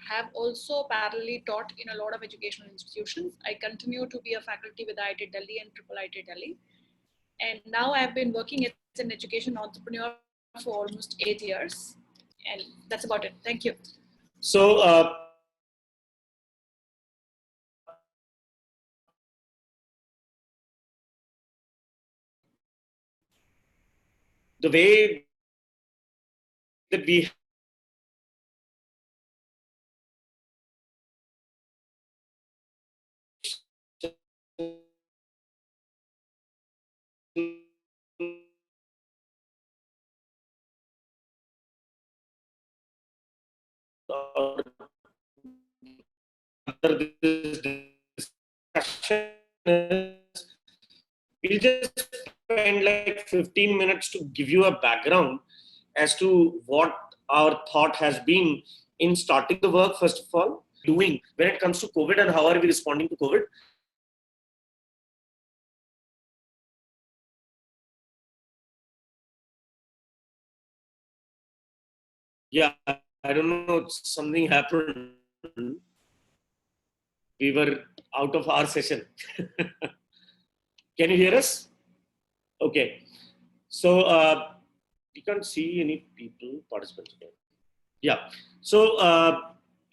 have also parallelly taught in a lot of educational institutions. I continue to be a faculty with IIT Delhi and IIIT Delhi. And now I've been working as an education entrepreneur for almost 8 years. And that's about it. Thank you. So, the way that we we'll just spend like 15 minutes to give you a background as to what our thought has been in starting the work, first of all, doing when it comes to COVID and how are we responding to COVID. Yeah, I don't know, something happened. We were out of our session. Can you hear us? Okay. So, we can't see any people, participants. Yeah. So,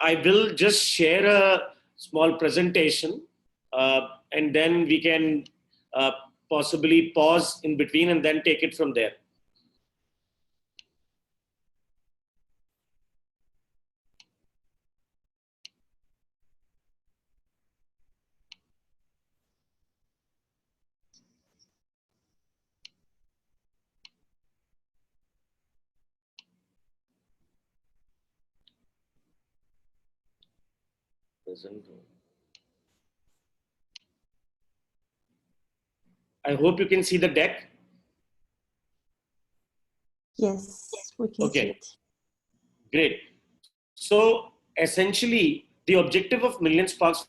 I will just share a small presentation and then we can possibly pause in between and then take it from there. I hope you can see the deck. Yes, we can see it. Great. So essentially, the objective of Million Sparks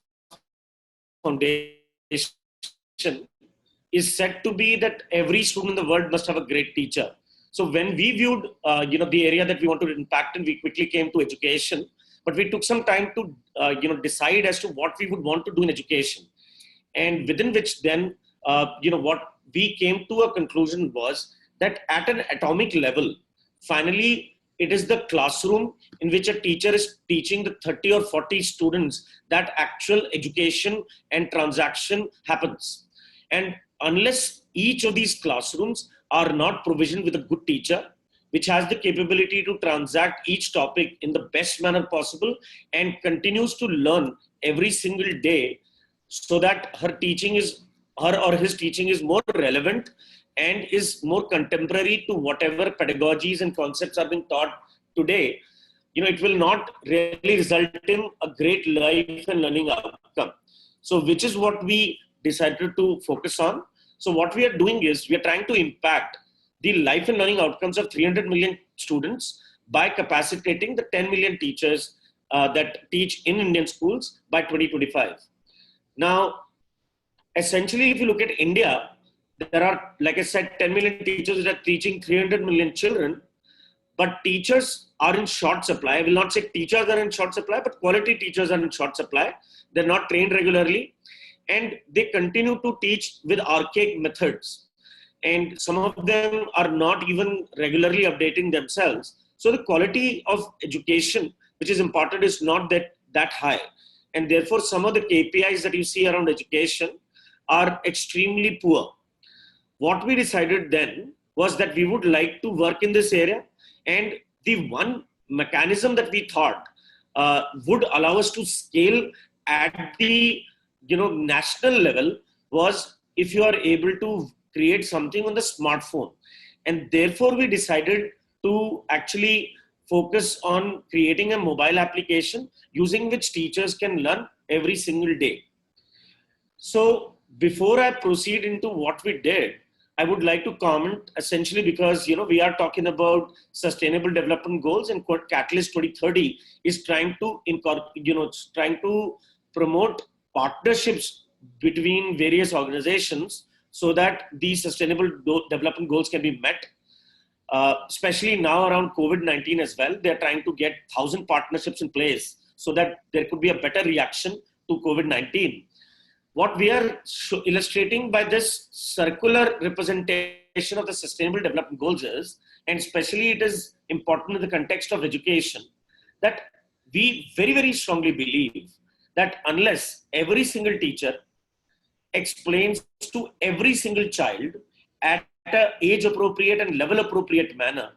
Foundation is said to be that every student in the world must have a great teacher. So when we viewed, the area that we want to impact, and we quickly came to education, but we took some time to, decide as to what we would want to do in education, and within which then, what we came to a conclusion was that at an atomic level, finally, it is the classroom in which a teacher is teaching the 30 or 40 students that actual education and transaction happens. And unless each of these classrooms are not provisioned with a good teacher, which has the capability to transact each topic in the best manner possible and continues to learn every single day so that her or his teaching is more relevant and is more contemporary to whatever pedagogies and concepts are being taught today, it will not really result in a great life and learning outcome. So which is what we decided to focus on. So what we are doing is we are trying to impact the life and learning outcomes of 300 million students by capacitating the 10 million teachers that teach in Indian schools by 2025. Now, essentially, if you look at India, there are, like I said, 10 million teachers that are teaching 300 million children, but teachers are in short supply. I will not say teachers are in short supply, but quality teachers are in short supply. They're not trained regularly, and they continue to teach with archaic methods. And some of them are not even regularly updating themselves. So the quality of education, which is important, is not that high. And therefore, some of the KPIs that you see around education are extremely poor. What we decided then was that we would like to work in this area, and the one mechanism that we thought would allow us to scale at the national level was if you are able to create something on the smartphone. And therefore we decided to actually focus on creating a mobile application using which teachers can learn every single day. So before I proceed into what we did, I would like to comment essentially because, we are talking about sustainable development goals, and Catalyst 2030 is trying to trying to promote partnerships between various organizations so that these sustainable development goals can be met. Especially now around COVID-19 as well, they're trying to get 1,000 partnerships in place so that there could be a better reaction to COVID-19. What we are illustrating by this circular representation of the Sustainable Development Goals is, and especially it is important in the context of education, that we very, very strongly believe that unless every single teacher explains to every single child at an age appropriate and level appropriate manner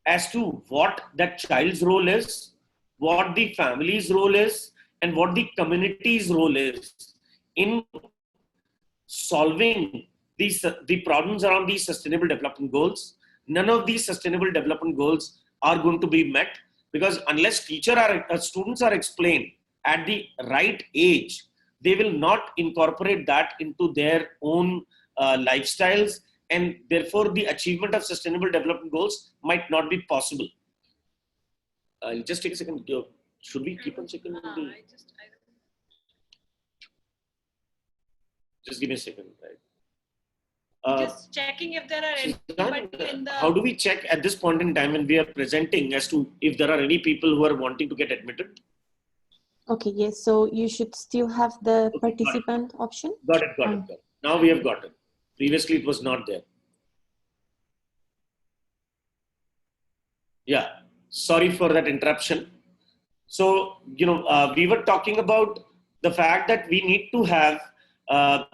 as to what that child's role is, what the family's role is, and what the community's role is in solving the problems around these sustainable development goals, none of these sustainable development goals are going to be met, because unless students are explained at the right age, they will not incorporate that into their own lifestyles, and therefore the achievement of sustainable development goals might not be possible. I'll just take a second. Should we keep on checking? Just give me a second. Right? Just checking if there are anybody in the... How do we check at this point in time when we are presenting as to if there are any people who are wanting to get admitted? Okay, yes. So you should still have the participant option. Got it. Now we have got it. Previously it was not there. Yeah. Sorry for that interruption. So, we were talking about the fact that we need to have, a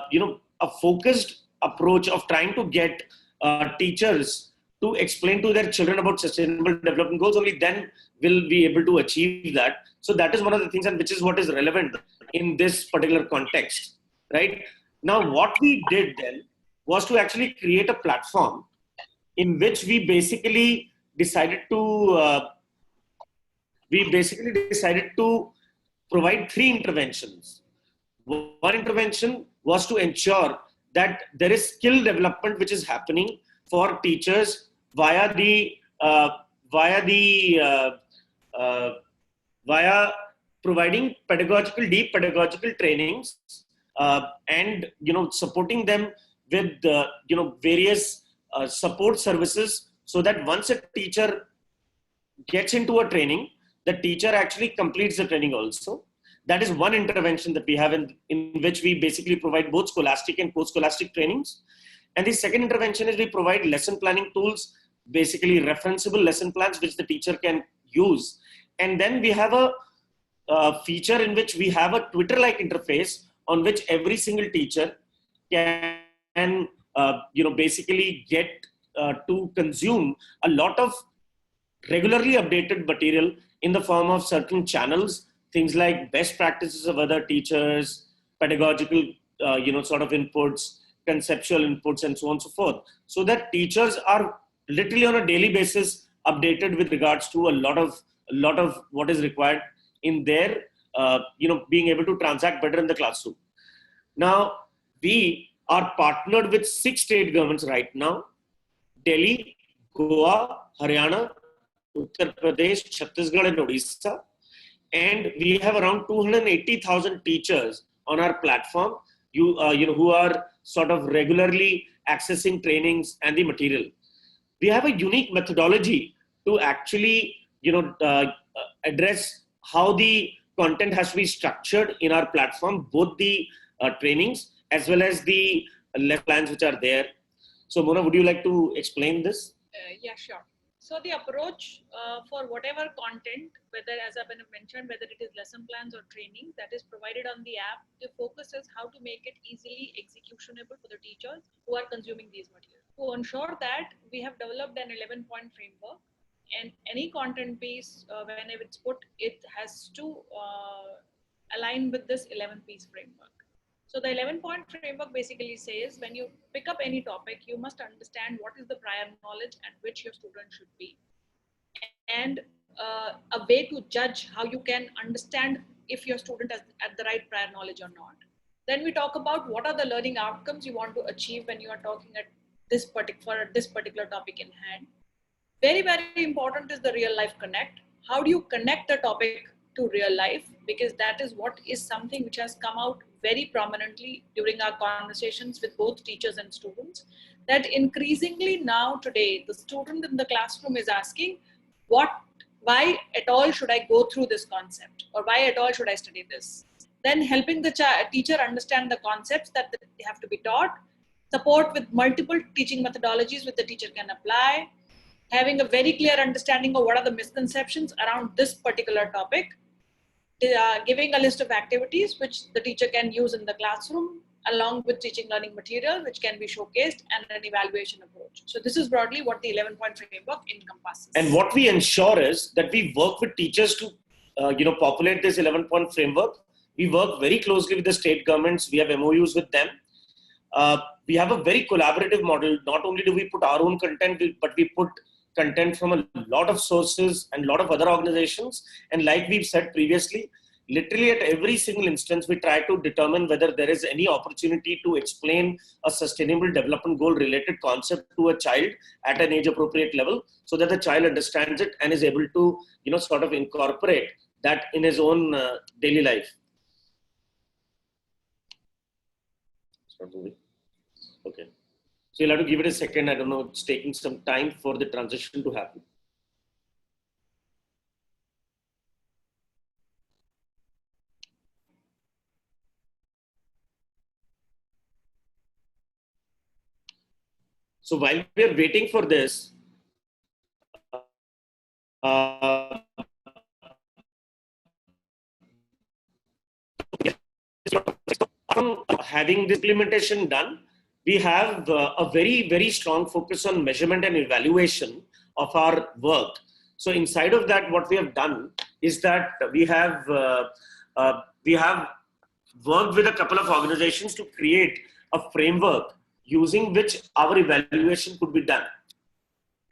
focused approach of trying to get teachers to explain to their children about sustainable development goals. Only then will be able to achieve that. So that is one of the things, and which is what is relevant in this particular context, right? Now, what we did then was to actually create a platform in which we basically decided to provide 3 interventions. One intervention was to ensure that there is skill development which is happening for teachers via providing deep pedagogical trainings and supporting them with various support services, so that once a teacher gets into a training, the teacher actually completes the training also. That is one intervention that we have in which we basically provide both scholastic and post-scholastic trainings. And the second intervention is we provide lesson planning tools, basically referenceable lesson plans which the teacher can use. And then we have a feature in which we have a Twitter-like interface on which every single teacher can basically get to consume a lot of regularly updated material in the form of certain channels, things like best practices of other teachers, pedagogical, sort of inputs, conceptual inputs, and so on and so forth. So that teachers are literally on a daily basis updated with regards to a lot of what is required in their, being able to transact better in the classroom. Now, we are partnered with 6 state governments right now: Delhi, Goa, Haryana, Uttar Pradesh, Chhattisgarh, and Odisha. And we have around 280,000 teachers on our platform, who are sort of regularly accessing trainings and the material. We have a unique methodology to actually, address how the content has to be structured in our platform, both the trainings as well as the lesson plans which are there. So, Mona, would you like to explain this? Yeah, sure. So the approach for whatever content, whether, as I've mentioned, whether it is lesson plans or training that is provided on the app, the focus is how to make it easily executionable for the teachers who are consuming these materials. To ensure that, we have developed an 11-point framework, and any content piece, whenever it's put, it has to align with this 11-piece framework. So the 11-point framework basically says, when you pick up any topic, you must understand what is the prior knowledge at which your student should be, and a way to judge how you can understand if your student has at the right prior knowledge or not. Then we talk about what are the learning outcomes you want to achieve when you are talking at this particular topic in hand. Very, very important is the real life connect. How do you connect the topic to real life? Because that is what is something which has come out very prominently during our conversations with both teachers and students, that increasingly now today, the student in the classroom is asking, what why at all should I go through this concept, or why at all should I study this? Then helping the teacher understand the concepts that they have to be taught, support with multiple teaching methodologies which the teacher can apply, having a very clear understanding of what are the misconceptions around this particular topic, giving a list of activities which the teacher can use in the classroom, along with teaching learning material which can be showcased, and an evaluation approach. So this is broadly what the 11-point framework encompasses. And what we ensure is that we work with teachers to populate this 11-point framework. We work very closely with the state governments. We have MOUs with them. We have a very collaborative model. Not only do we put our own content, but we put content from a lot of sources and a lot of other organizations. And like we've said previously, literally at every single instance, we try to determine whether there is any opportunity to explain a sustainable development goal related concept to a child at an age appropriate level, so that the child understands it and is able to, sort of incorporate that in his own daily life. Okay. So you'll have to give it a second. I don't know, it's taking some time for the transition to happen. So while we are waiting for this, having this implementation done, we have a very, very strong focus on measurement and evaluation of our work. So inside of that, what we have done is that we have worked with a couple of organizations to create a framework using which our evaluation could be done.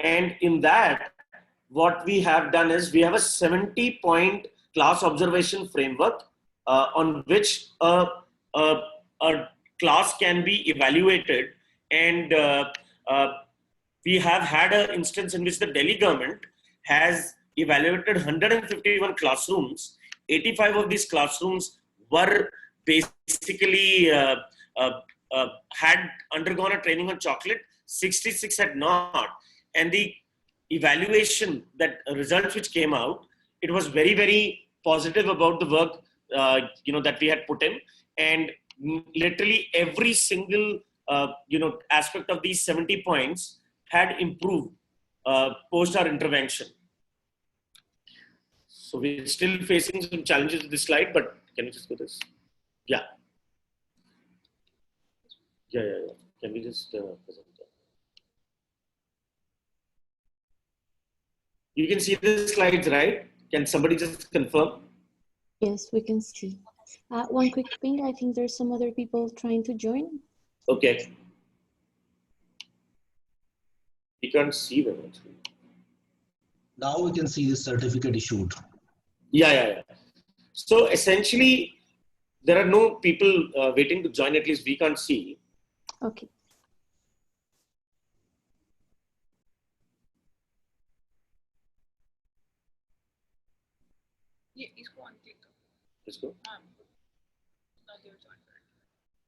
And in that, what we have done is we have a 70-point class observation framework on which a class can be evaluated. And we have had an instance in which the Delhi government has evaluated 151 classrooms. 85 of these classrooms were basically had undergone a training on chocolate, 66 had not. And the evaluation, that results which came out, it was very, very positive about the work that we had put in. And literally every single aspect of these 70 points had improved post our intervention. So we're still facing some challenges with this slide, but can we just go this? Yeah. Yeah. Can we just present that? You can see the slides, right? Can somebody just confirm? Yes, we can see. One quick thing, I think there's some other people trying to join. Okay. We can't see them actually. Now we can see the certificate issued. Yeah. So essentially, there are no people waiting to join, at least we can't see. Okay. Let's go.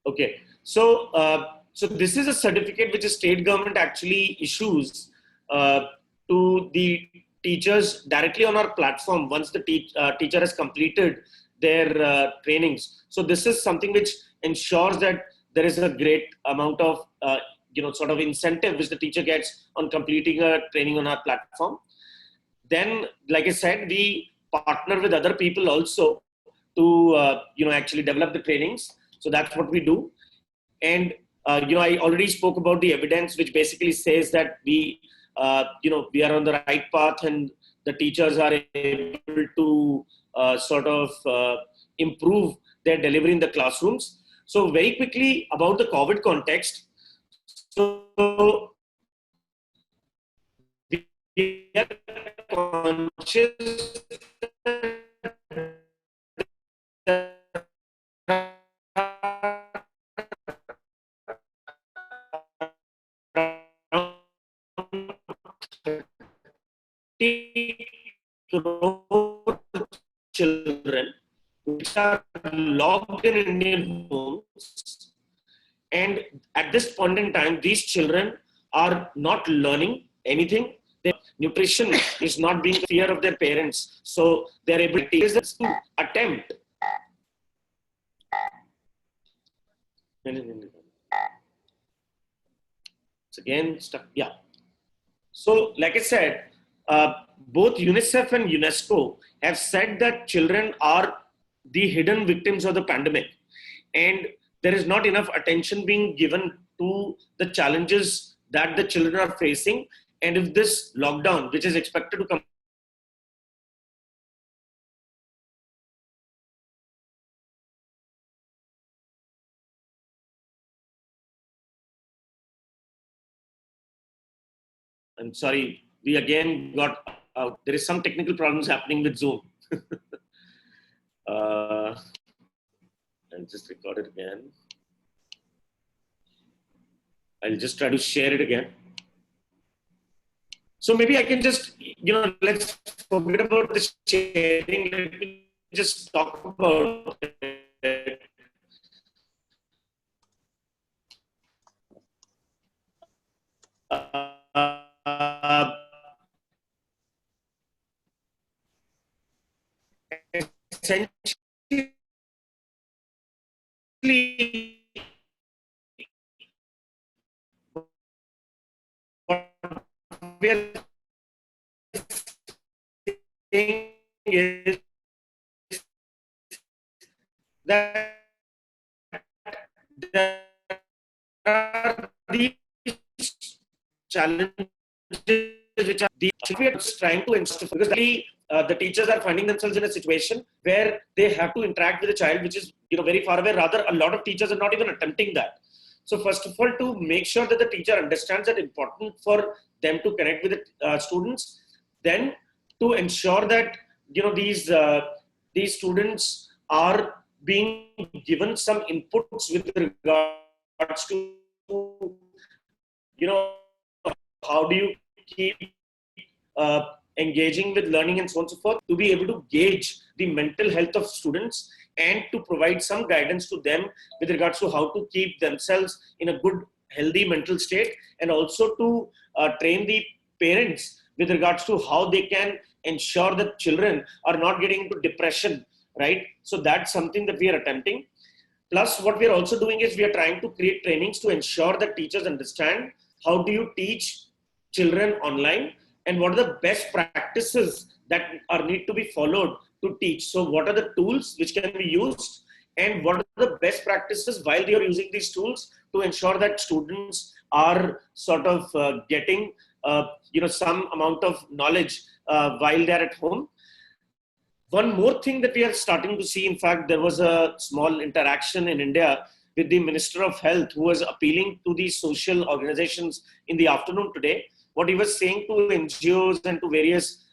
Okay. So, so this is a certificate which the state government actually issues to the teachers directly on our platform once the teacher has completed their trainings. So this is something which ensures that there is a great amount of sort of incentive which the teacher gets on completing a training on our platform. Then, like I said, we partner with other people also to actually develop the trainings. So that's what we do. And I already spoke about the evidence, which basically says that we are on the right path, and the teachers are able to sort of improve their delivery in the classrooms. So very quickly about the COVID context. So we are conscious children which are locked in Indian homes, and at this point in time, these children are not learning anything. their nutrition is not being the fear of their parents. So they're able to attempt. It's again stuck. Yeah. So, like I said, both UNICEF and UNESCO have said that children are the hidden victims of the pandemic, and there is not enough attention being given to the challenges that the children are facing. And if this lockdown, which is expected to come, I'm sorry, we again got out. There is some technical problems happening with Zoom. I'll just record it again. I'll just try to share it again. So maybe I can just, let's forget about the sharing. Let me just talk about it. Essentially, what we are saying is that there are these challenges which are we are trying to instill, because the teachers are finding themselves in a situation where they have to interact with a child which is very far away. Rather, a lot of teachers are not even attempting that. So first of all, to make sure that the teacher understands that important for them to connect with the students, then to ensure that these students are being given some inputs with regards to how do you keep engaging with learning and so on and so forth, to be able to gauge the mental health of students and to provide some guidance to them with regards to how to keep themselves in a good, healthy mental state, and also to train the parents with regards to how they can ensure that children are not getting into depression, right? So that's something that we are attempting. Plus, what we are also doing is we are trying to create trainings to ensure that teachers understand how do you teach children online and what are the best practices that need to be followed to teach. So what are the tools which can be used, and what are the best practices while they are using these tools to ensure that students are sort of getting some amount of knowledge while they're at home. One more thing that we are starting to see, in fact, there was a small interaction in India with the Minister of Health, who was appealing to these social organizations in the afternoon today. What he was saying to NGOs and to various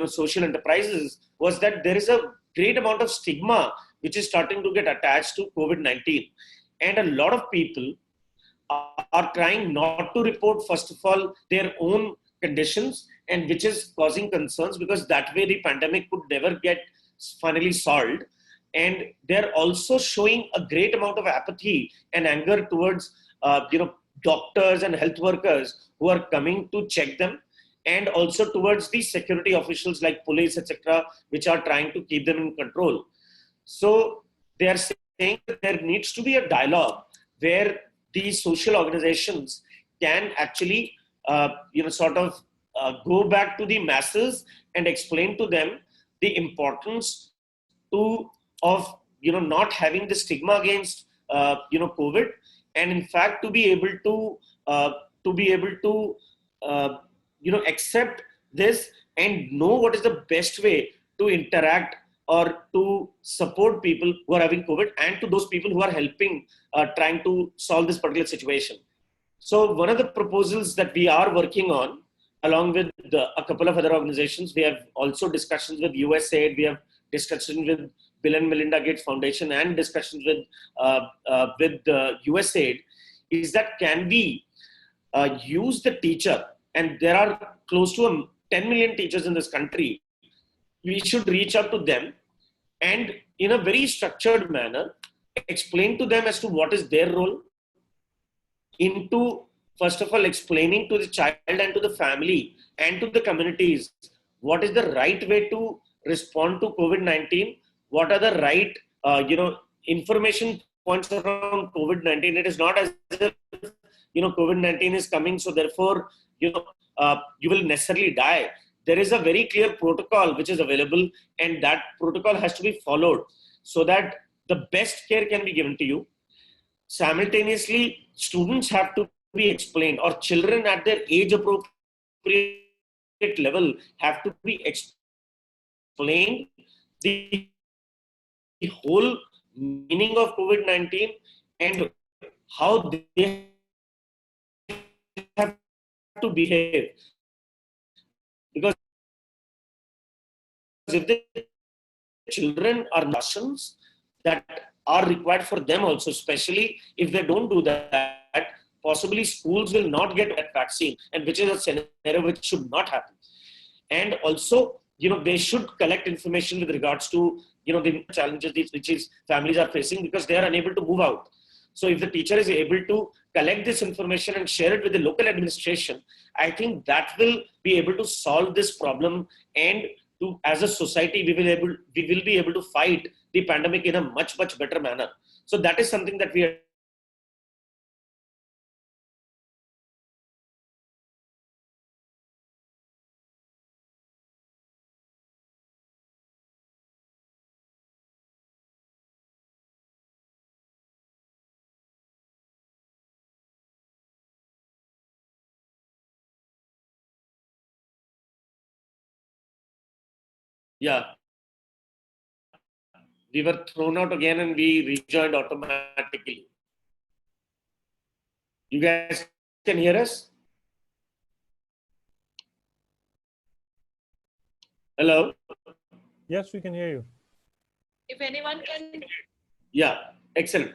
social enterprises was that there is a great amount of stigma which is starting to get attached to COVID-19. And a lot of people are trying not to report, first of all, their own conditions, and which is causing concerns, because that way the pandemic could never get finally solved. And they're also showing a great amount of apathy and anger towards doctors and health workers who are coming to check them, and also towards the security officials like police, etc., which are trying to keep them in control. So they are saying that there needs to be a dialogue where these social organizations can actually go back to the masses and explain to them the importance of not having the stigma against COVID, and in fact to be able to accept this and know what is the best way to interact or to support people who are having COVID, and to those people who are helping trying to solve this particular situation. So one of the proposals that we are working on, along with a couple of other organizations, we have also discussions with USAID, we have discussions with Bill and Melinda Gates Foundation, and discussions with USAID, is that can we use the teacher, and there are close to 10 million teachers in this country. We should reach out to them and in a very structured manner explain to them as to what is their role into first of all, explaining to the child and to the family and to the communities what is the right way to respond to COVID-19, what are the right, information points around COVID-19. It is not as if, COVID-19 is coming, so therefore, you will necessarily die. There is a very clear protocol which is available, and that protocol has to be followed so that the best care can be given to you. Simultaneously, students have to be explained, or children at their age appropriate level have to be explained the whole meaning of COVID-19 and how they have to behave. Because if the children are lessons that are required for them also, especially if they don't do that, possibly schools will not get that vaccine, and which is a scenario which should not happen. And also, they should collect information with regards to, the challenges which is families are facing because they are unable to move out. So if the teacher is able to collect this information and share it with the local administration, I think that will be able to solve this problem, and as a society, we will be able to fight the pandemic in a much, much better manner. So that is something that we are. Yeah, we were thrown out again and we rejoined automatically. You guys can hear us? Hello? Yes, we can hear you. If anyone can. Yeah, excellent.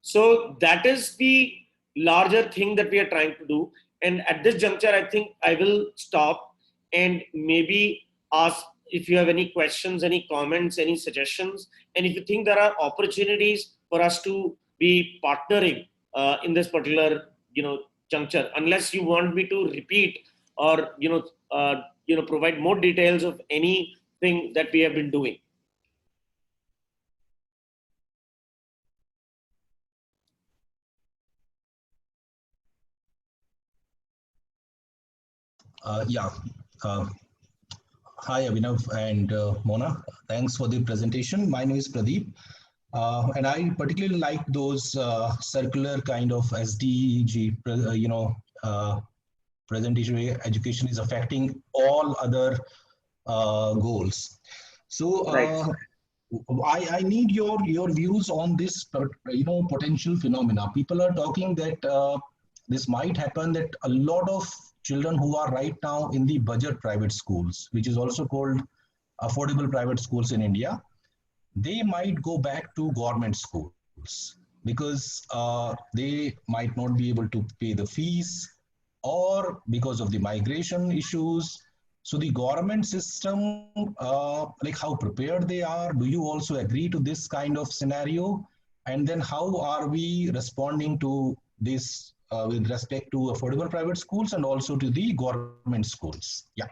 So that is the larger thing that we are trying to do. And at this juncture, I think I will stop and maybe ask if you have any questions, any comments, any suggestions, and if you think there are opportunities for us to be partnering in this particular, juncture, unless you want me to repeat or, provide more details of anything that we have been doing. Yeah. Hi, Abhinav and Mona. Thanks for the presentation. My name is Pradeep. And I particularly like those circular kind of SDG, presentation where education is affecting all other goals. So I need your views on this, potential phenomena. People are talking that this might happen, that a lot of children who are right now in the budget private schools, which is also called affordable private schools in India, they might go back to government schools because they might not be able to pay the fees, or because of the migration issues. So the government system, like how prepared they are, do you also agree to this kind of scenario? And then how are we responding to this with respect to affordable private schools and also to the government schools? Yeah.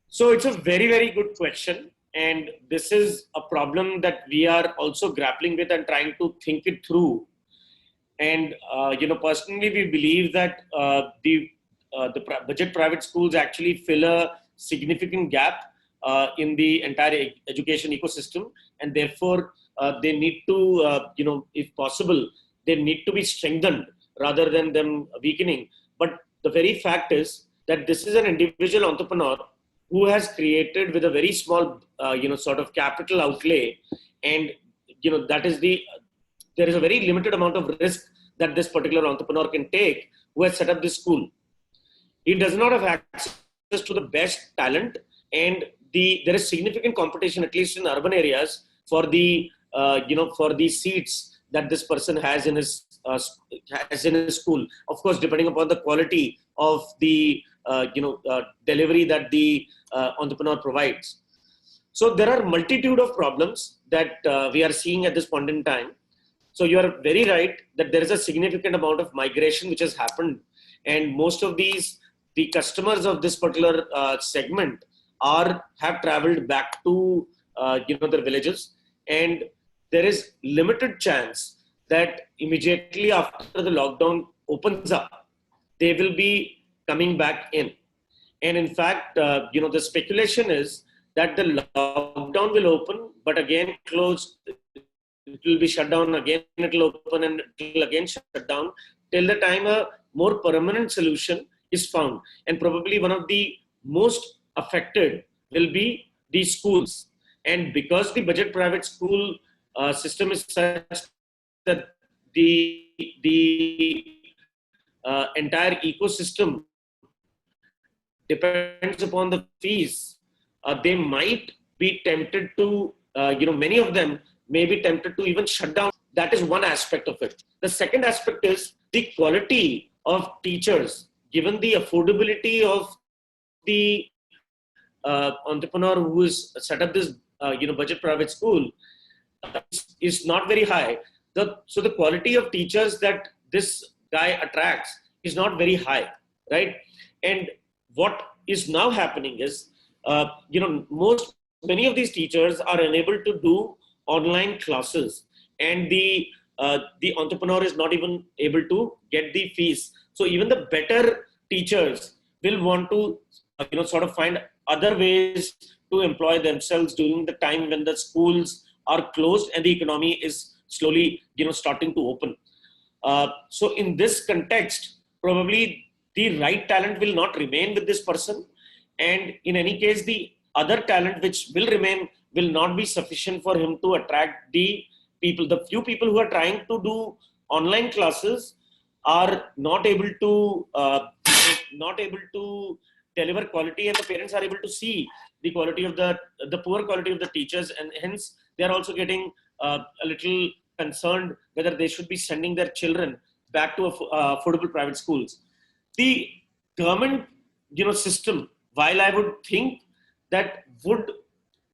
So it's a very, very good question. And this is a problem that we are also grappling with and trying to think it through. And, personally, we believe that the budget private schools actually fill a significant gap in the entire education ecosystem. And therefore, they need to, if possible, they need to be strengthened rather than them weakening. But the very fact is that this is an individual entrepreneur who has created with a very small, sort of capital outlay. And, there is a very limited amount of risk that this particular entrepreneur can take who has set up this school. He does not have access to the best talent, and there is significant competition, at least in urban areas, for the seats that this person has in his school. Of course, depending upon the quality of the delivery that the entrepreneur provides. So there are multitude of problems that we are seeing at this point in time. So you are very right that there is a significant amount of migration which has happened, and most of the customers of this particular segment have traveled back to their villages, and there is limited chance that immediately after the lockdown opens up, they will be coming back in. And in fact, the speculation is that the lockdown will open, but again close. It will be shut down again. It will open and it will again shut down till the time a more permanent solution is found. And probably one of the most affected will be the schools. And because the budget private school system is such that the entire ecosystem depends upon the fees, they might be tempted to, many of them may be tempted to even shut down. That is one aspect of it. The second aspect is the quality of teachers, given the affordability of the entrepreneur who has set up this, budget private school is not very high. So the quality of teachers that this guy attracts is not very high, right? And what is now happening is, many of these teachers are unable to do online classes, and the entrepreneur is not even able to get the fees. So even the better teachers will want to, sort of find other ways to employ themselves during the time when the schools are closed and the economy is slowly, starting to open. So in this context, probably the right talent will not remain with this person. And in any case, the other talent which will remain will not be sufficient for him to attract the people. The few people who are trying to do online classes are not able to deliver quality, and the parents are able to see the quality of the poor quality of the teachers, and hence they are also getting a little concerned whether they should be sending their children back to affordable private schools. The government, system, while I would think that would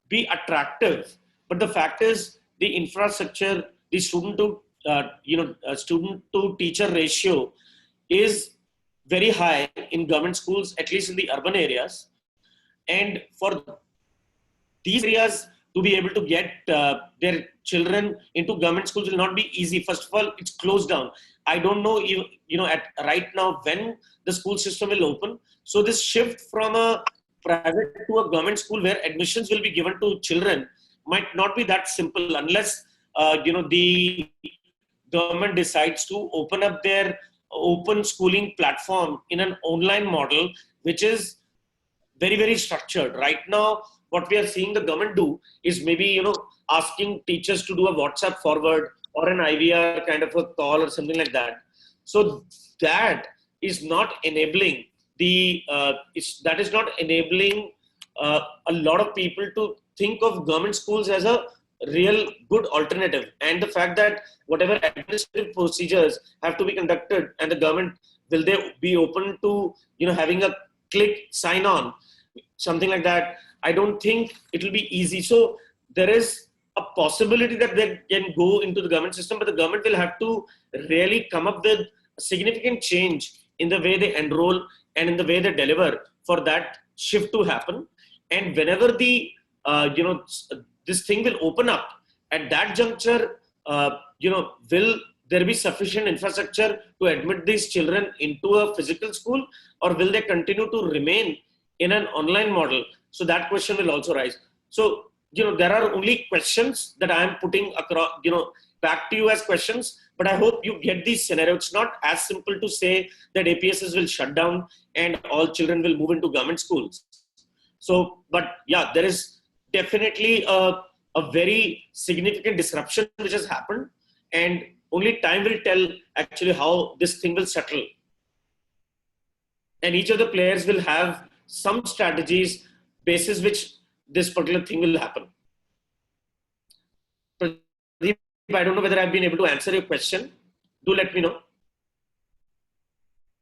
be attractive, but the fact is the infrastructure, the student to teacher ratio is very high in government schools, at least in the urban areas. And for these areas to be able to get their children into government schools will not be easy. First of all, it's closed down. I don't know, right now when the school system will open. So this shift from a private to a government school where admissions will be given to children might not be that simple unless, the government decides to open up their open schooling platform in an online model, which is very, very structured. Right now, what we are seeing the government do is maybe, asking teachers to do a WhatsApp forward or an IVR kind of a call or something like that. So that is not enabling a lot of people to think of government schools as a real good alternative. And the fact that whatever administrative procedures have to be conducted, and the government, will they be open to, having a click sign on, something like that? I don't think it will be easy. So there is a possibility that they can go into the government system, but the government will have to really come up with a significant change in the way they enroll and in the way they deliver for that shift to happen. And whenever the, this thing will open up, at that juncture, will there be sufficient infrastructure to admit these children into a physical school, or will they continue to remain in an online model? So that question will also rise. So, there are only questions that I am putting across, back to you as questions, but I hope you get these scenarios. It's not as simple to say that APSs will shut down and all children will move into government schools. So, but yeah, there is definitely a very significant disruption which has happened, and only time will tell actually how this thing will settle. And each of the players will have some strategies basis which this particular thing will happen. Pradeep, I don't know whether I've been able to answer your question. Do let me know.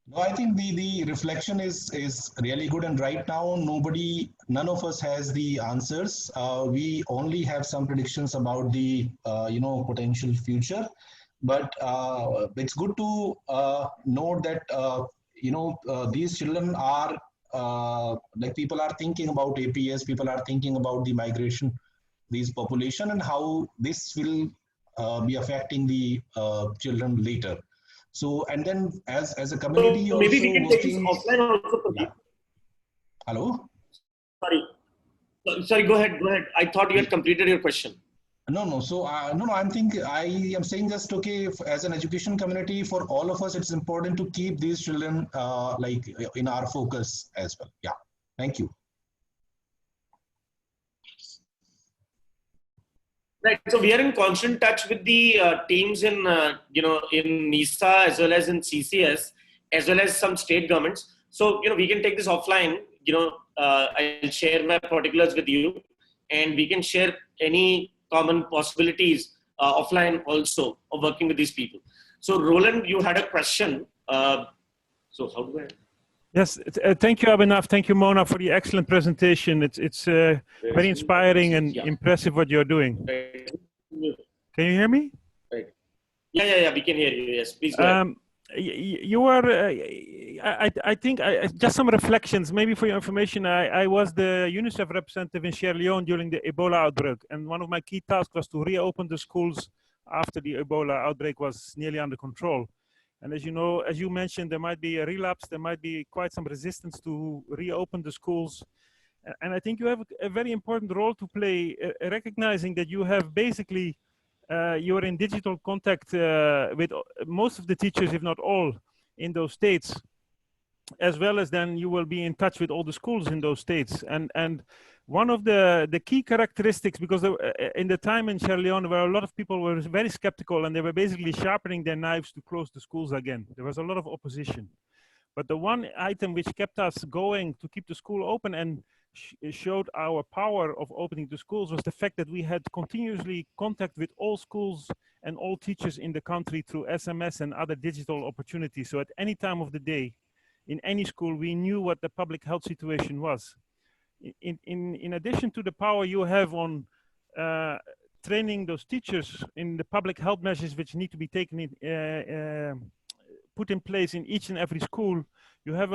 No, I think the reflection is really good, and right now none of us has the answers. We only have some predictions about the potential future, but it's good to note that these children are like people are thinking about APS, people are thinking about the migration, these population, and how this will be affecting the children later. So, and then as a community So maybe also we can take this working. offline also, Pradeep. Yeah. Hello. Sorry. Sorry, go ahead. Go ahead. I thought you had completed your question. No. So no. I am saying just okay. As an education community, for all of us, it's important to keep these children like in our focus as well. Yeah. Thank you. Right. So we are in constant touch with the teams in in NISA as well as in CCS as well as some state governments. So we can take this offline. I'll share my particulars with you, and we can share any common possibilities offline also of working with these people. So Roeland, you had a question. So how do I? Yes, thank you, Abhinav. Thank you, Mona, for the excellent presentation. It's very inspiring and impressive what you're doing. Right. Can you hear me? Right. Yeah. We can hear you. Yes, please go ahead. You are, I think, just some reflections, maybe for your information. I was the UNICEF representative in Sierra Leone during the Ebola outbreak. And one of my key tasks was to reopen the schools after the Ebola outbreak was nearly under control. And as you know, as you mentioned, there might be a relapse, there might be quite some resistance to reopen the schools. And I think you have a very important role to play, recognizing that you have basically you're in digital contact with most of the teachers, if not all, in those states, as well as then you will be in touch with all the schools in those states. And one of the key characteristics, because in the time in Sierra Leone, where a lot of people were very skeptical and they were basically sharpening their knives to close the schools again. There was a lot of opposition. But the one item which kept us going to keep the school open and showed our power of opening the schools was the fact that we had continuously contact with all schools and all teachers in the country through SMS and other digital opportunities. So at any time of the day, in any school, we knew what the public health situation was. In addition to the power you have on training those teachers in the public health measures which need to be taken put in place in each and every school, you have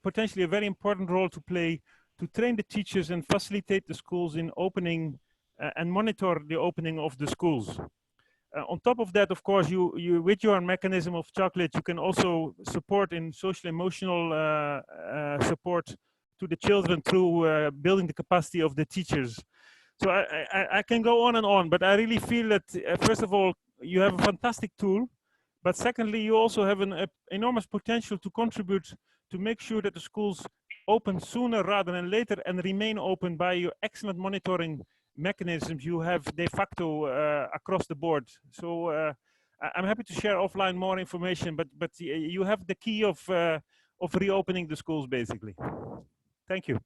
potentially a very important role to play to train the teachers and facilitate the schools in opening and monitor the opening of the schools. On top of that, of course, you with your mechanism of chocolate, you can also support in social emotional support to the children through building the capacity of the teachers. So I can go on, but I really feel that first of all, you have a fantastic tool, but secondly, you also have an enormous potential to contribute to make sure that the schools open sooner rather than later and remain open by your excellent monitoring mechanisms you have de facto across the board. So I'm happy to share offline more information, but you have the key of reopening the schools basically. Thank you.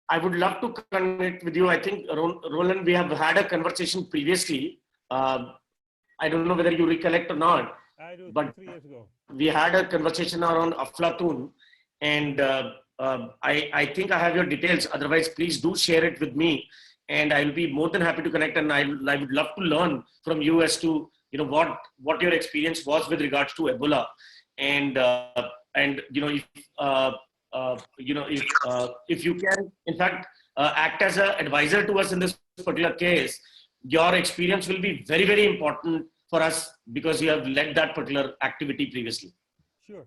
I would love to connect with you. I think, Roeland, we have had a conversation previously. I don't know whether you recollect or not. I do, but 3 years ago. We had a conversation around Aflatun, and I think I have your details. Otherwise, please do share it with me, and I'll be more than happy to connect. And I would love to learn from you as to what your experience was with regards to Ebola, and if you can, in fact, act as an advisor to us in this particular case, your experience will be very, very important for us because you have led that particular activity previously. Sure.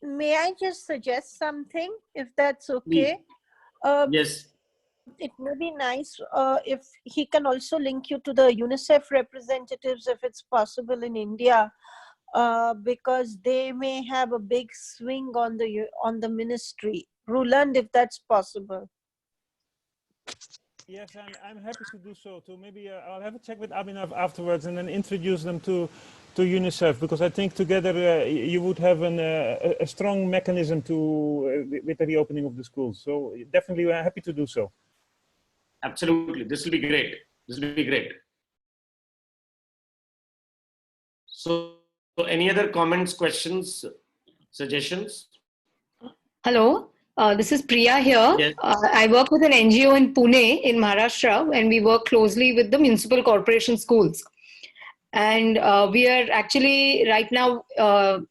May I just suggest something, if that's okay? Yes. It may be nice if he can also link you to the UNICEF representatives, if it's possible, in India, because they may have a big swing on the ministry. Roeland, if that's possible. Yes, I'm happy to do so too. Maybe I'll have a check with Abhinav afterwards and then introduce them to UNICEF, because I think together you would have a strong mechanism with the reopening of the schools. So definitely we're happy to do so. Absolutely. This will be great. This will be great. So any other comments, questions, suggestions? Hello. This is Priya here. Yes. I work with an NGO in Pune in Maharashtra, and we work closely with the municipal corporation schools. And we are actually right now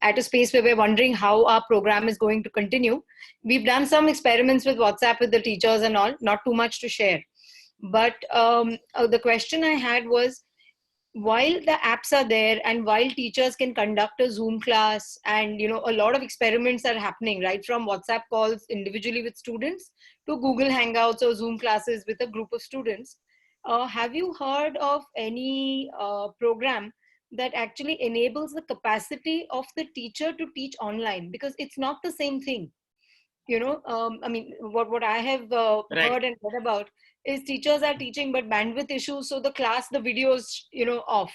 at a space where we're wondering how our program is going to continue. We've done some experiments with WhatsApp with the teachers and all, not too much to share. But the question I had was, while the apps are there and while teachers can conduct a Zoom class, and a lot of experiments are happening, right from WhatsApp calls individually with students to Google Hangouts or Zoom classes with a group of students, have you heard of any program that actually enables the capacity of the teacher to teach online? Because it's not the same thing. I mean, what I have Right. heard and read about is teachers are teaching, but bandwidth issues. So the video is, off.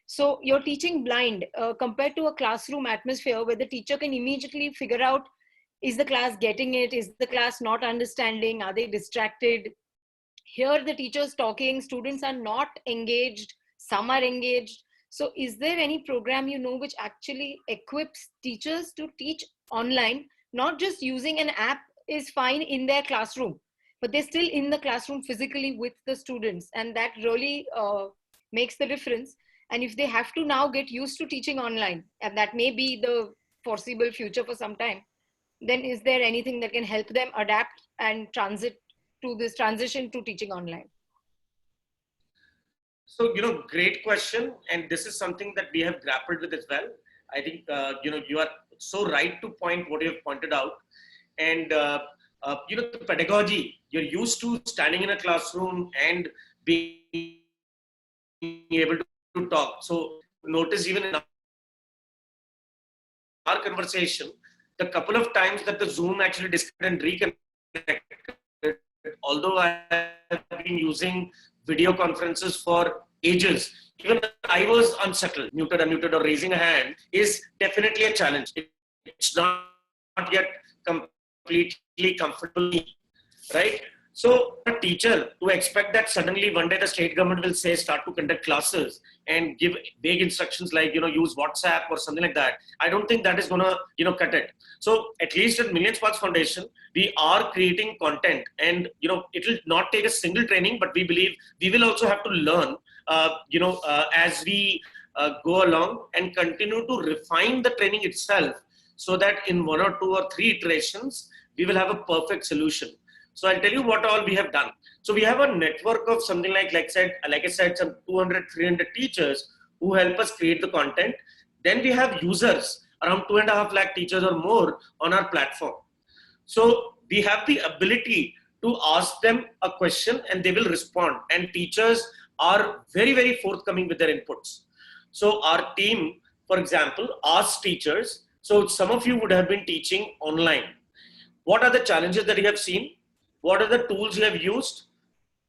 So you're teaching blind compared to a classroom atmosphere where the teacher can immediately figure out, is the class getting it? Is the class not understanding? Are they distracted? Here the teachers talking, students are not engaged, some are engaged. So is there any program which actually equips teachers to teach online? Not just using an app is fine in their classroom, but they're still in the classroom physically with the students, and that really makes the difference. And if they have to now get used to teaching online, and that may be the foreseeable future for some time, then is there anything that can help them adapt and transition to teaching online? So, great question. And this is something that we have grappled with as well. I think, you are so right to point what you have pointed out. And, the pedagogy, you're used to standing in a classroom and being able to talk. So notice even in our conversation, the couple of times that the Zoom actually disconnected and reconnected, although I have been using video conferences for ages, even I was unsettled, muted, unmuted, or raising a hand is definitely a challenge. It's not yet completely comfortable, right? So a teacher to expect that suddenly one day the state government will say start to conduct classes and give vague instructions like use WhatsApp or something like that, I don't think that is gonna cut it. So at least at Million Sparks Foundation, we are creating content, and it will not take a single training, but we believe we will also have to learn as we go along and continue to refine the training itself, so that in 1 or 2 or 3 iterations we will have a perfect solution. So I'll tell you what all we have done. So we have a network of something like I said, some 200, 300 teachers who help us create the content. Then we have users, around 2.5 lakh teachers or more on our platform. So we have the ability to ask them a question and they will respond. And teachers are very, very forthcoming with their inputs. So our team, for example, asks teachers, so some of you would have been teaching online. What are the challenges that you have seen? What are the tools you have used?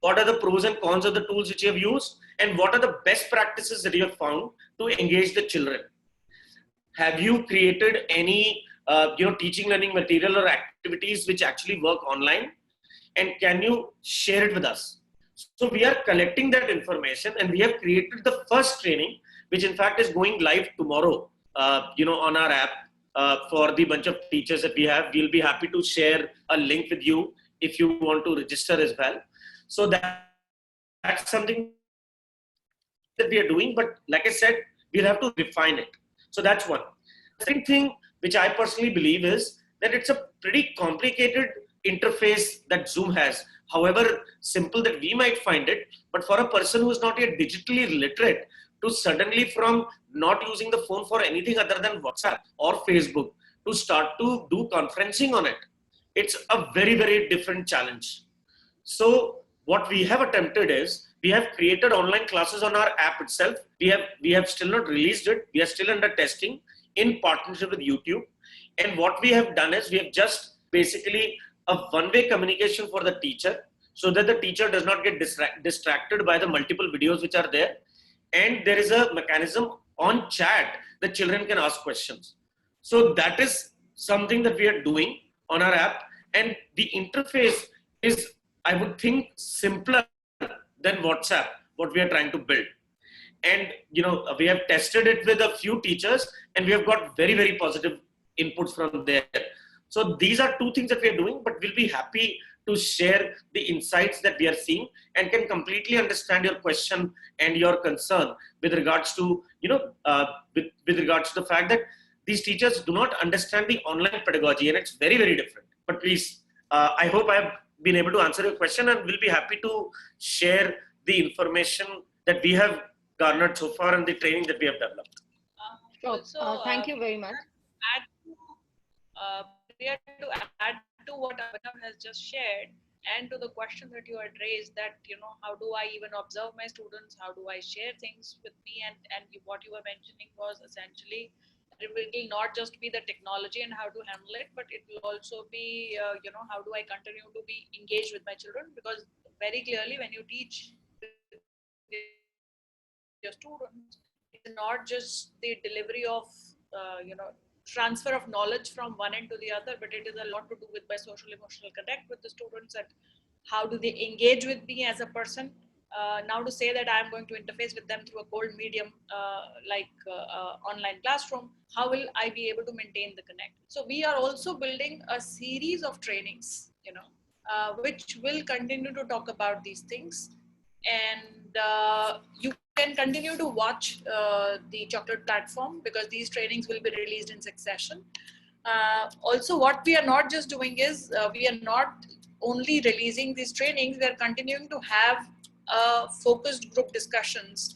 What are the pros and cons of the tools which you have used? And what are the best practices that you have found to engage the children? Have you created any teaching learning material or activities which actually work online? And can you share it with us? So we are collecting that information, and we have created the first training, which in fact is going live tomorrow, on our app for the bunch of teachers that we have. We'll be happy to share a link with you if you want to register as well. So that's something that we are doing, but like I said, we'll have to refine it. So that's one. The second thing which I personally believe is that it's a pretty complicated interface that Zoom has, however simple that we might find it, but for a person who is not yet digitally literate, to suddenly from not using the phone for anything other than WhatsApp or Facebook to start to do conferencing on it, it's a very, very different challenge. So what we have attempted is, we have created online classes on our app itself. We have still not released it. We are still under testing in partnership with YouTube. And what we have done is, we have just basically a one-way communication for the teacher, so that the teacher does not get distracted by the multiple videos which are there. And there is a mechanism on chat that children can ask questions. So that is something that we are doing on our app. And the interface is, I would think, simpler than WhatsApp, what we are trying to build. And, we have tested it with a few teachers, and we have got very, very positive inputs from there. So these are two things that we are doing, but we'll be happy to share the insights that we are seeing and can completely understand your question and your concern with regards to, with regards to the fact that these teachers do not understand the online pedagogy, and it's very, very different. But please, I hope I have been able to answer your question, and we'll be happy to share the information that we have garnered so far and the training that we have developed. Thank you very much. Priya, to add to what Abhinav has just shared, and to the question that you had raised, that how do I even observe my students, how do I share things with me, and what you were mentioning was essentially it will not just be the technology and how to handle it, but it will also be how do I continue to be engaged with my children, because very clearly when you teach your students, it's not just the delivery of transfer of knowledge from one end to the other, but it is a lot to do with my social emotional connect with the students, and how do they engage with me as a person. Now to say that I'm going to interface with them through a cold medium like online classroom, how will I be able to maintain the connect? So we are also building a series of trainings, which will continue to talk about these things. And you can continue to watch the Chocolate platform, because these trainings will be released in succession. Also, what we are not just doing is we are not only releasing these trainings, we are continuing to have focused group discussions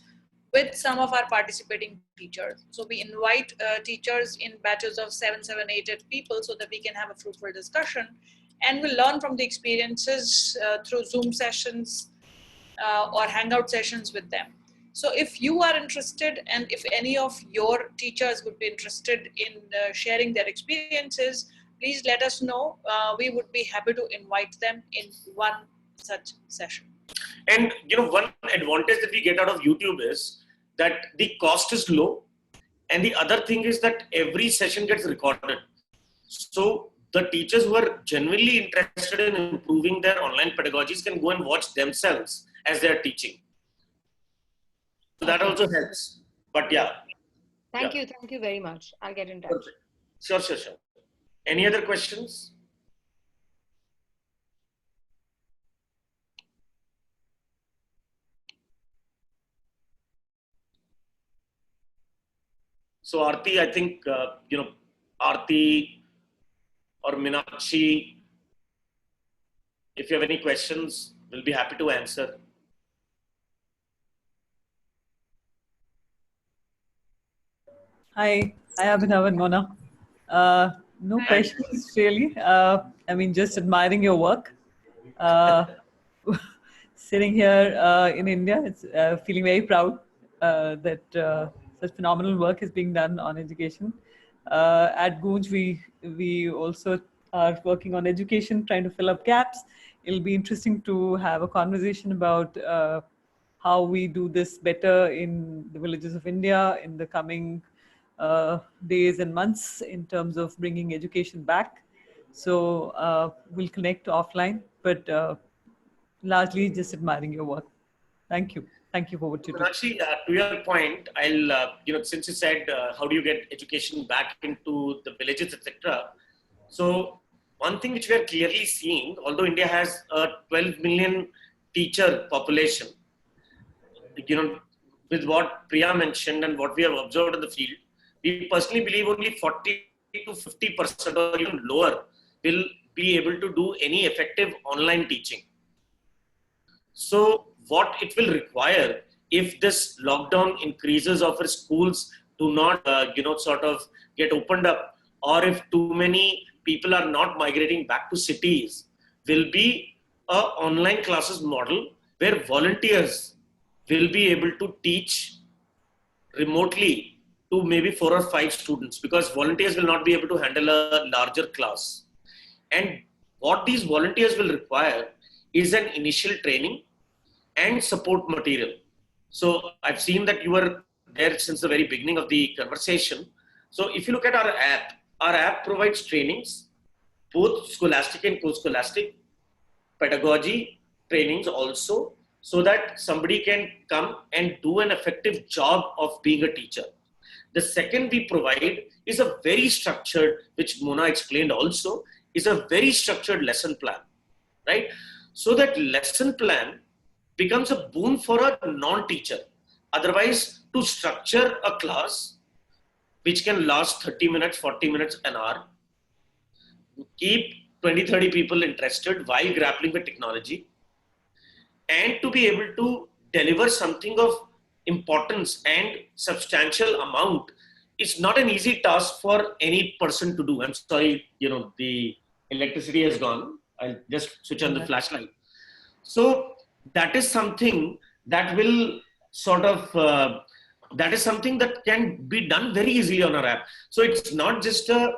with some of our participating teachers. So we invite teachers in batches of 7, 8 people, so that we can have a fruitful discussion, and we'll learn from the experiences through Zoom sessions or hangout sessions with them. So if you are interested, and if any of your teachers would be interested in sharing their experiences, please let us know. We would be happy to invite them in one such session. And one advantage that we get out of YouTube is that the cost is low, and the other thing is that every session gets recorded. So the teachers who are genuinely interested in improving their online pedagogies can go and watch themselves as they are teaching. So that also helps. But yeah. Thank you very much. I'll get in touch. Sure. Any other questions? So Aarti, I think, Aarti or Meenakshi, if you have any questions, we'll be happy to answer. Hi, Abhinav and Mona. No questions really. I mean, just admiring your work. Sitting here in India, it's feeling very proud that such phenomenal work is being done on education. At Goonj, we also are working on education, trying to fill up gaps. It'll be interesting to have a conversation about how we do this better in the villages of India in the coming days and months in terms of bringing education back. So we'll connect offline, but largely just admiring your work. Thank you. Thank you for what you do. Actually, to your point, I'll, since you said, how do you get education back into the villages, etc. So one thing which we are clearly seeing, although India has a 12 million teacher population, with what Priya mentioned and what we have observed in the field, we personally believe only 40 to 50% or even lower will be able to do any effective online teaching. So what it will require, if this lockdown increases or if schools do not, sort of get opened up, or if too many people are not migrating back to cities, will be a online classes model where volunteers will be able to teach remotely to maybe 4 or 5 students, because volunteers will not be able to handle a larger class. And what these volunteers will require is an initial training and support material. So I've seen that you were there since the very beginning of the conversation. So if you look at our app provides trainings, both scholastic and co-scholastic, pedagogy trainings also, so that somebody can come and do an effective job of being a teacher. The second we provide is a very structured, which Mona explained also, is a very structured lesson plan, right? So that lesson plan becomes a boon for a non-teacher. Otherwise, to structure a class which can last 30 minutes, 40 minutes, an hour, keep 20, 30 people interested while grappling with technology, and to be able to deliver something of importance and substantial amount, it's not an easy task for any person to do. I'm sorry, the electricity has gone. I'll just switch on the flashlight. So that is something that will sort of, that is something that can be done very easily on our app. So it's not just a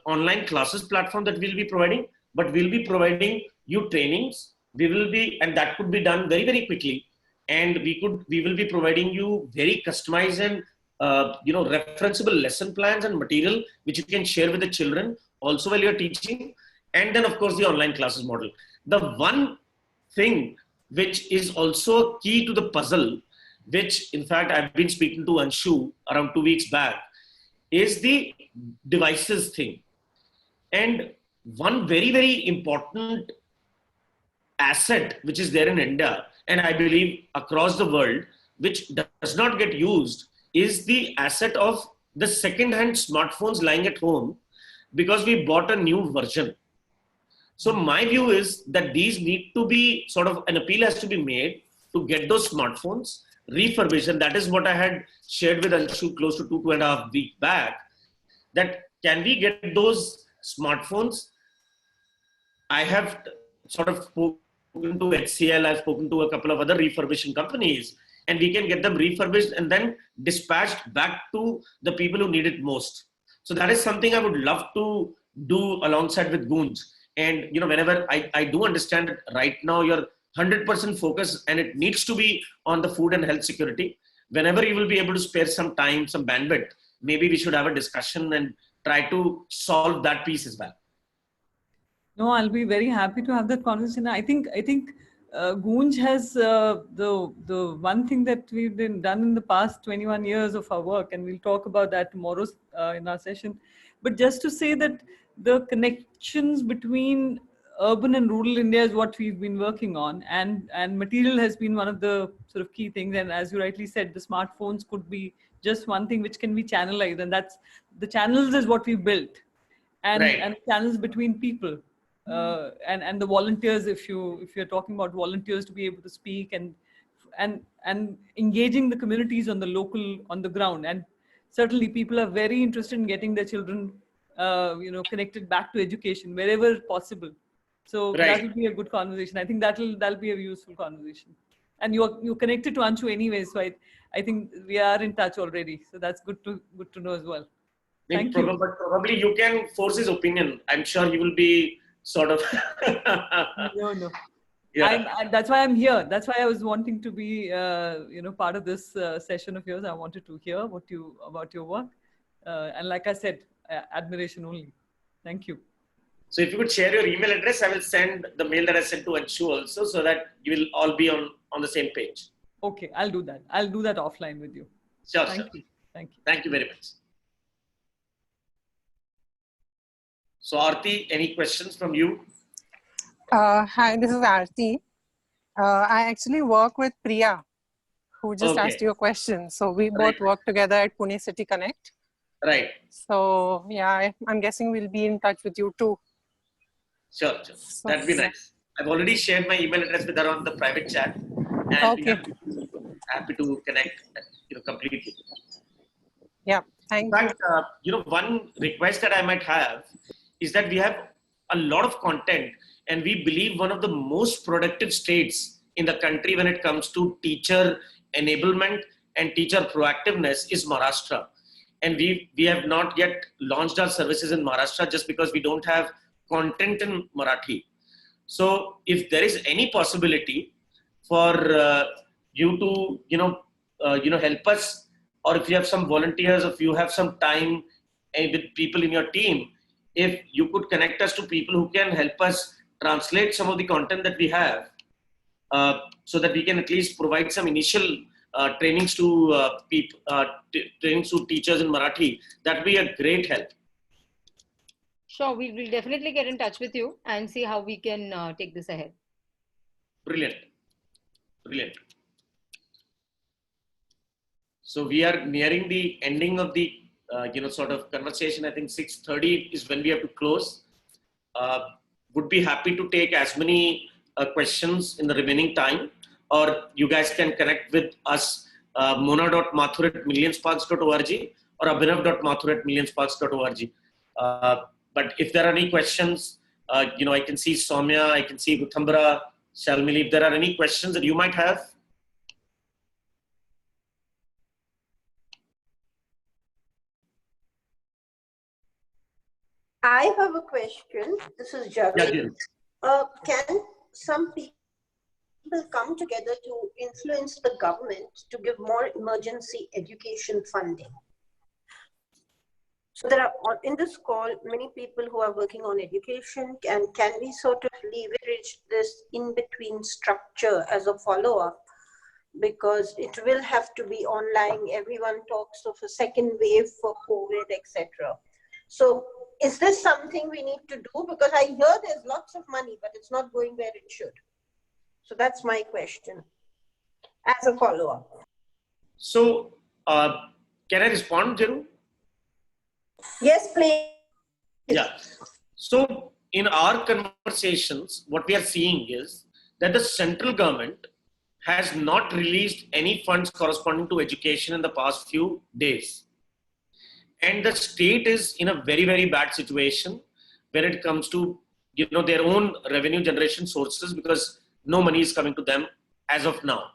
online classes platform that we'll be providing, but we'll be providing you trainings. We will be, and that could be done very, very quickly. And we will be providing you very customized and referenceable lesson plans and material which you can share with the children also while you're teaching. And then of course the online classes model. The one thing which is also key to the puzzle, which in fact I've been speaking to Anshu around 2 weeks back, is the devices thing. And one very, very important asset which is there in India, and I believe across the world, which does not get used, is the asset of the second-hand smartphones lying at home because we bought a new version. So my view is that these need to be sort of, an appeal has to be made to get those smartphones refurbished. And that is what I had shared with Anshu close to 2.5 weeks back, that can we get those smartphones? I have sort of spoken to HCL, I've spoken to a couple of other refurbishing companies, and we can get them refurbished and then dispatched back to the people who need it most. So that is something I would love to do alongside with Gunj. And whenever I do understand that right now you're 100% focus and it needs to be on the food and health security. Whenever you will be able to spare some time, some bandwidth, maybe we should have a discussion and try to solve that piece as well. No, I'll be very happy to have that conversation. I think Gunj has the one thing that we've done in the past 21 years of our work, and we'll talk about that tomorrow in our session. But just to say that the connections between urban and rural India is what we've been working on, and material has been one of the sort of key things. And as you rightly said, the smartphones could be just one thing which can be channelized, and that's the channels is what we built, and right. and channels between people. And the volunteers, if you're talking about volunteers to be able to speak and engaging the communities on the ground, and certainly people are very interested in getting their children connected back to education wherever possible. So right. that will be a good conversation. I think that'll be a useful conversation. And you're connected to Anshu anyway, so I think we are in touch already. So that's good to know as well. Thank you. But probably you can force his opinion. I'm sure he will be sort of no. Yeah. That's why I'm here. That's why I was wanting to be part of this session of yours. I wanted to hear about your work, and like I said, admiration only. Thank you. So if you could share your email address, I will send the mail that I sent to Anshu also, so that you will all be on the same page. Okay, I'll do that. I'll do that offline with you. Sure. Thank you. Thank you very much. So Aarti, any questions from you? Hi, this is Aarti. I actually work with Priya, who just asked you a question. So we both work together at Pune City Connect. Right. So yeah, I'm guessing we'll be in touch with you too. Sure. So, that'd be nice. I've already shared my email address with her on the private chat. And okay. Happy to connect, completely. Yeah, thank you. In fact, one request that I might have is that we have a lot of content, and we believe one of the most productive states in the country when it comes to teacher enablement and teacher proactiveness is Maharashtra. And we have not yet launched our services in Maharashtra just because we don't have content in Marathi. So if there is any possibility for you to, help us, or if you have some volunteers, if you have some time with people in your team, if you could connect us to people who can help us translate some of the content that we have, so that we can at least provide some initial trainings to trainings to teachers in Marathi, that would be a great help. Sure, we will definitely get in touch with you and see how we can take this ahead. Brilliant. Brilliant. So we are nearing the ending of the sort of conversation. I think 6:30 is when we have to close. Would be happy to take as many questions in the remaining time, or you guys can connect with us, mona.mathur@millionsparks.org or abhinav.mathur@millionsparks.org. But if there are any questions, I can see Soumya, I can see Guthambara, Shalmali, if there are any questions that you might have. I have a question. This is Javi. Can some people come together to influence the government to give more emergency education funding? So there are, in this call, many people who are working on education, and can we sort of leverage this in-between structure as a follow-up? Because it will have to be online. Everyone talks of a second wave for COVID, etc. So is this something we need to do? Because I hear there's lots of money, but it's not going where it should. So that's my question as a follow-up. So can I respond, Jeru? Yes, please. Yeah. So in our conversations, what we are seeing is that the central government has not released any funds corresponding to education in the past few days. And the state is in a very, very bad situation when it comes to their own revenue generation sources, because no money is coming to them as of now.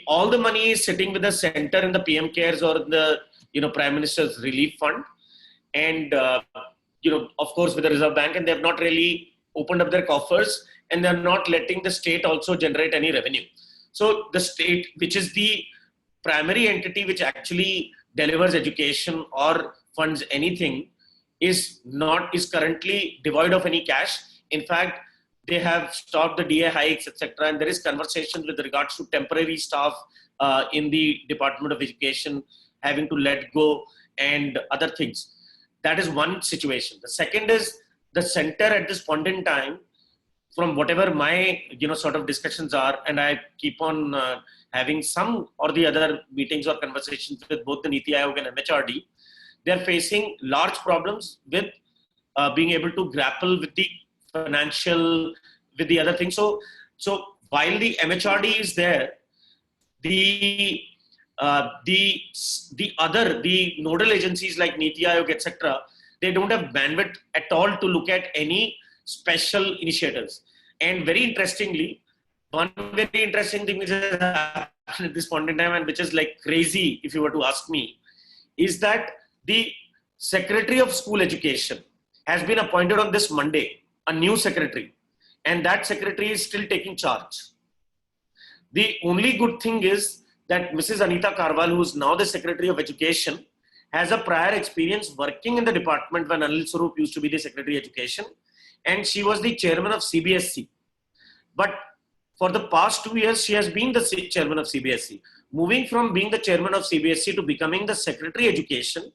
All the money is sitting with the center in the PM Cares or the Prime Minister's Relief Fund, and of course with the Reserve Bank, and they have not really opened up their coffers, and they're not letting the state also generate any revenue. So the state, which is the primary entity which actually delivers education or funds anything, is currently devoid of any cash. In fact, they have stopped the DA hikes, etc. And there is conversation with regards to temporary staff in the Department of Education having to let go and other things. That is one situation. The second is the center at this point in time, from whatever my sort of discussions are, and I keep on having some or the other meetings or conversations with both the Niti Aayog and MHRD, they are facing large problems with being able to grapple with the financial, with the other things. So while the MHRD is there, the nodal agencies like Niti Aayog, etc., they don't have bandwidth at all to look at any special initiatives. And very interestingly, one very interesting thing which has happened at this point in time, and which is like crazy if you were to ask me, is that the Secretary of School Education has been appointed on this Monday, a new secretary, and that secretary is still taking charge. The only good thing is that Mrs. Anita Karwal, who is now the Secretary of Education, has a prior experience working in the department when Anil Swarup used to be the Secretary of Education, and she was the chairman of CBSE. But for the past 2 years, she has been the chairman of CBSE. Moving from being the chairman of CBSE to becoming the Secretary of Education,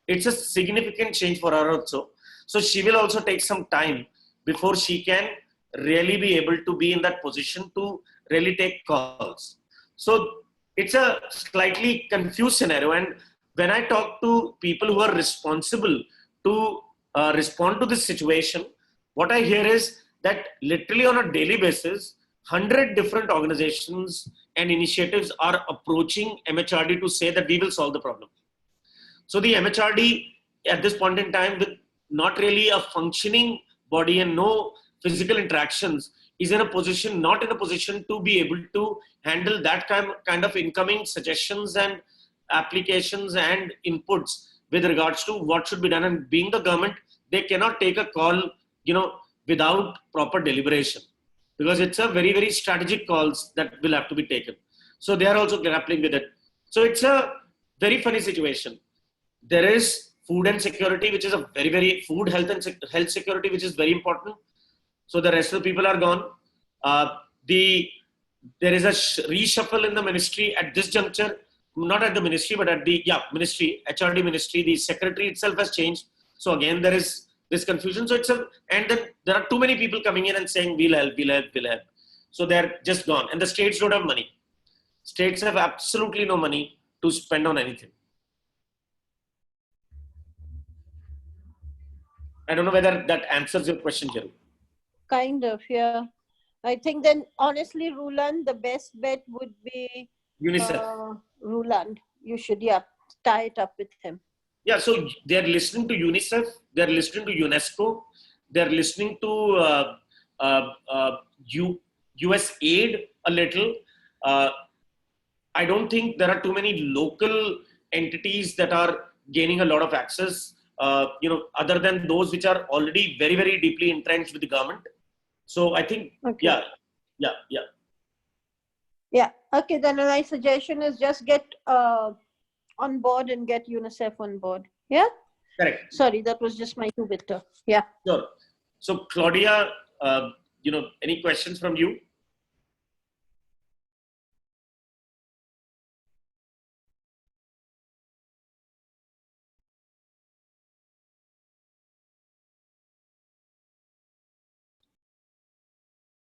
it's a significant change for her also. So she will also take some time before she can really be able to be in that position to really take calls. So it's a slightly confused scenario. And when I talk to people who are responsible to respond to this situation, what I hear is that literally on a daily basis, 100 different organizations and initiatives are approaching MHRD to say that we will solve the problem. So the MHRD at this point in time, with not really a functioning body and no physical interactions, is not in a position to be able to handle that kind of incoming suggestions and applications and inputs with regards to what should be done. And being the government, they cannot take a call, without proper deliberation, because it's a very, very strategic calls that will have to be taken. So they are also grappling with it. So it's a very funny situation. There is food and security, which is a very, very food, health and health security, which is very important. So the rest of the people are gone. The there is a reshuffle in the ministry at this juncture, not at the ministry, but at the ministry, HRD ministry. The secretary itself has changed. So again, there is this confusion. So and then there are too many people coming in and saying, we'll help, we'll help, we'll help. So they're just gone. And the states don't have money. States have absolutely no money to spend on anything. I don't know whether that answers your question, Jerry. Kind of, yeah. I think then, honestly, Roeland, the best bet would be UNICEF. Roeland. You should, tie it up with him. Yeah, so they're listening to UNICEF, they're listening to UNESCO, they're listening to US aid a little. I don't think there are too many local entities that are gaining a lot of access, other than those which are already very, very deeply entrenched with the government. So I think, okay. Yeah, okay, then my suggestion is just get on board and get UNICEF on board. Yeah? Correct. Sorry, that was just my two-bitter. Yeah. Sure. So Claudia, any questions from you?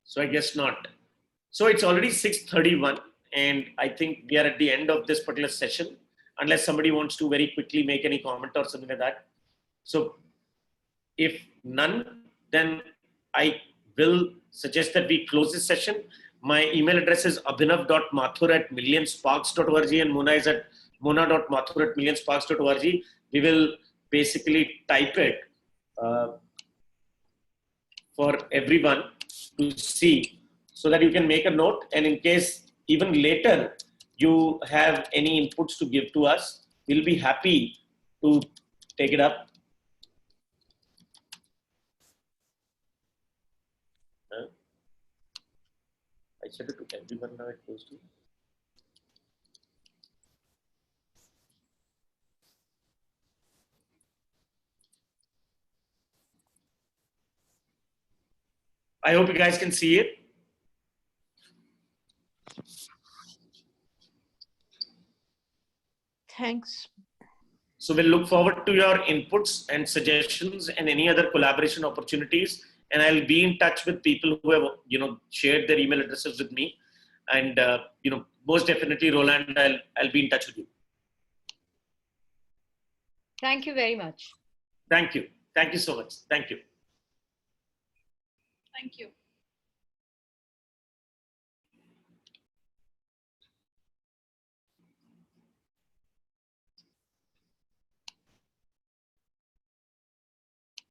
So I guess not. So it's already 6:31 and I think we are at the end of this particular session, unless somebody wants to very quickly make any comment or something like that. So if none, then I will suggest that we close this session. My email address is abhinav.mathur@millionsparks.org and Mona is at mona.mathur@millionsparks.org. We will basically type it for everyone to see so that you can make a note, and in case even later you have any inputs to give to us, we'll be happy to take it up. I said it to everyone, now it goes to. I hope you guys can see it. Thanks. So we'll look forward to your inputs and suggestions and any other collaboration opportunities. And I'll be in touch with people who have, shared their email addresses with me. And, most definitely, Roeland, I'll be in touch with you. Thank you very much. Thank you. Thank you so much. Thank you. Thank you.